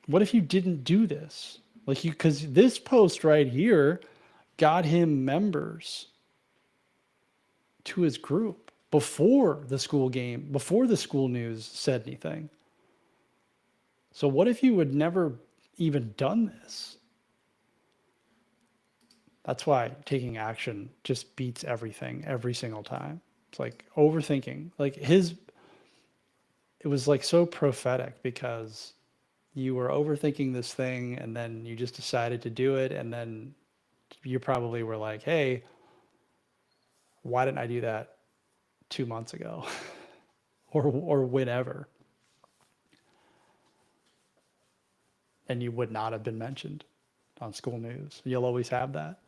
A: What if you didn't do this? Like because this post right here got him members to his group before the school news said anything. So what if you had never even done this. That's why taking action just beats everything every single time. It's like overthinking. Like it was like so prophetic because you were overthinking this thing and then you just decided to do it. And then you probably were like, hey, why didn't I do that 2 months ago or whenever? And you would not have been mentioned on Skool News. You'll always have that.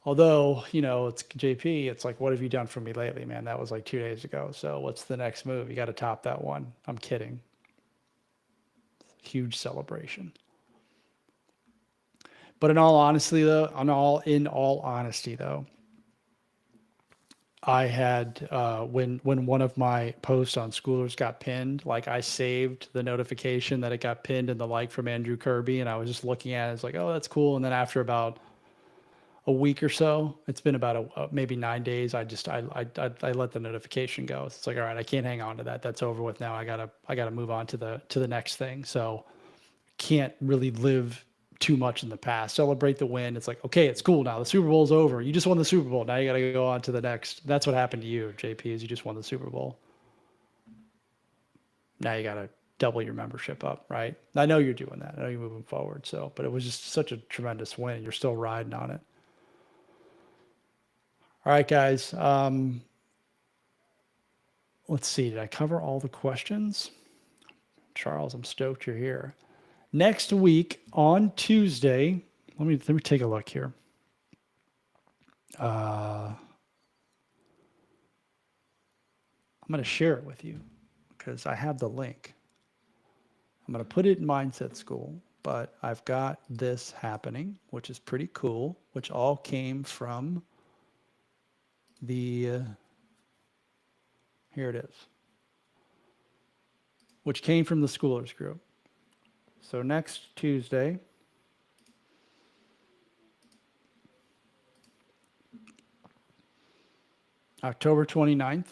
A: Although, it's JP, it's like, what have you done for me lately, man? That was like 2 days ago. So what's the next move? You got to top that one. I'm kidding. Huge celebration. But in all honesty, though, I had when one of my posts on Schoolers got pinned, like I saved the notification that it got pinned and the like from Andrew Kirby, and I was just looking at it, it's like, oh, that's cool. And then after about a week or so, it's been about maybe 9 days, I let the notification go. It's like, all right, I can't hang on to that. That's over with now. I gotta move on to the next thing. So can't really live too much in the past. Celebrate the win. It's like, okay, it's cool now. The Super Bowl's over. You just won the Super Bowl. Now you got to go on to the next. That's what happened to you, JP, is you just won the Super Bowl. Now you got to double your membership up, right? I know you're doing that. I know you're moving forward. So, but it was just such a tremendous win. You're still riding on it. All right, guys. Let's see. Did I cover all the questions? Charles, I'm stoked you're here. Next week on Tuesday, let me take a look here. I'm going to share it with you because I have the link. I'm going to put it in Mindset School, but I've got this happening, which is pretty cool, which all came from the, here it is, which came from the Schoolers group. So next Tuesday, October 29th,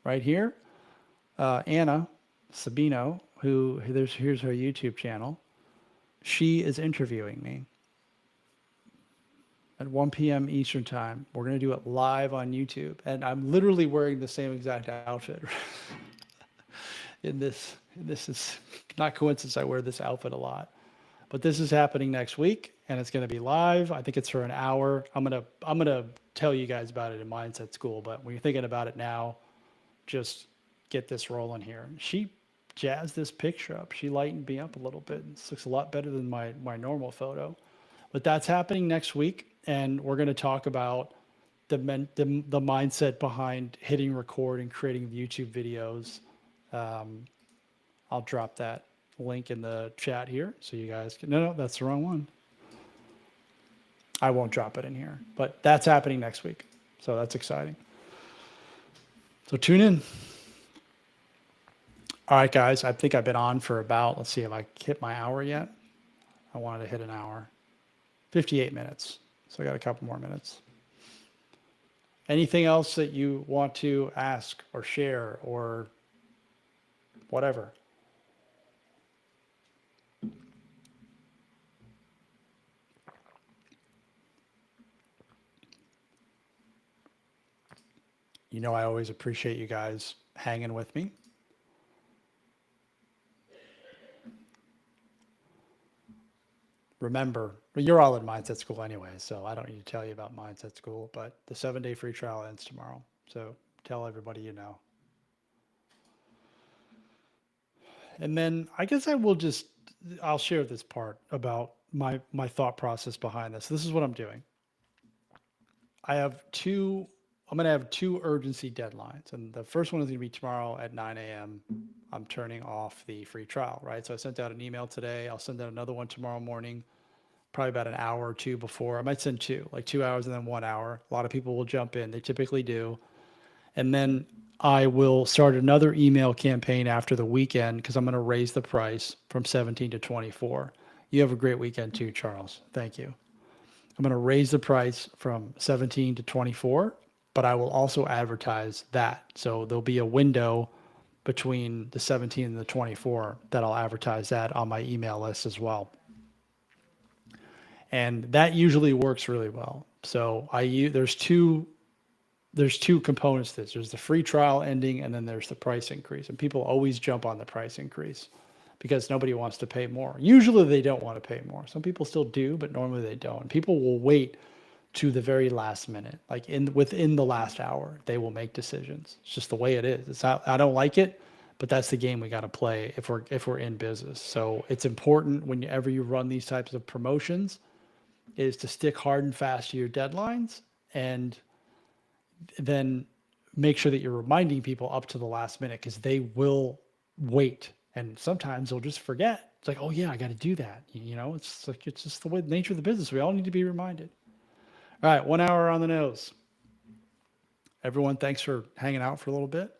A: right here, Anna Sabino, here's her YouTube channel. She is interviewing me at 1 p.m. Eastern time. We're going to do it live on YouTube. And I'm literally wearing the same exact outfit. This is not coincidence. I wear this outfit a lot, but this is happening next week and it's going to be live. I think it's for an hour. I'm going to tell you guys about it in Mindset School, but when you're thinking about it now, just get this rolling here. She jazzed this picture up. She lightened me up a little bit. This looks a lot better than my normal photo, but that's happening next week. And we're going to talk about the mindset behind hitting record and creating YouTube videos. I'll drop that link in the chat here so you guys can, no, that's the wrong one. I won't drop it in here, but that's happening next week. So that's exciting. So tune in. All right, guys, I think I've been on for about, let's see if I hit my hour yet. I wanted to hit an hour, 58 minutes. So I got a couple more minutes. Anything else that you want to ask or share or whatever? You know, I always appreciate you guys hanging with me. Remember, you're all in Mindset School anyway, so I don't need to tell you about Mindset School, but the 7-day free trial ends tomorrow. So tell everybody you know. And then I guess I'll share this part about my thought process behind this. This is what I'm doing. I'm going to have two urgency deadlines. And the first one is going to be tomorrow at 9 a.m. I'm turning off the free trial, right? So I sent out an email today. I'll send out another one tomorrow morning, probably about an hour or two before. I might send two, like 2 hours and then 1 hour. A lot of people will jump in. They typically do. And then I will start another email campaign after the weekend because I'm going to raise the price from 17 to 24. You have a great weekend too, Charles. Thank you. I'm going to raise the price from 17 to 24, but I will also advertise that. So there'll be a window between the 17 and the 24 that I'll advertise that on my email list as well. And that usually works really well. So there's two components to this. There's the free trial ending, and then there's the price increase. And people always jump on the price increase because nobody wants to pay more. Usually they don't want to pay more. Some people still do, but normally they don't. And people will wait to the very last minute, like within the last hour, they will make decisions. It's just the way it is. It's not, I don't like it, but that's the game we got to play if we're in business. So it's important whenever you run these types of promotions is to stick hard and fast to your deadlines, and then make sure that you're reminding people up to the last minute, because they will wait, and sometimes they'll just forget. It's like, oh yeah, I got to do that. It's like, it's just the way, the nature of the business. We all need to be reminded. All right, 1 hour on the nose. Everyone, thanks for hanging out for a little bit.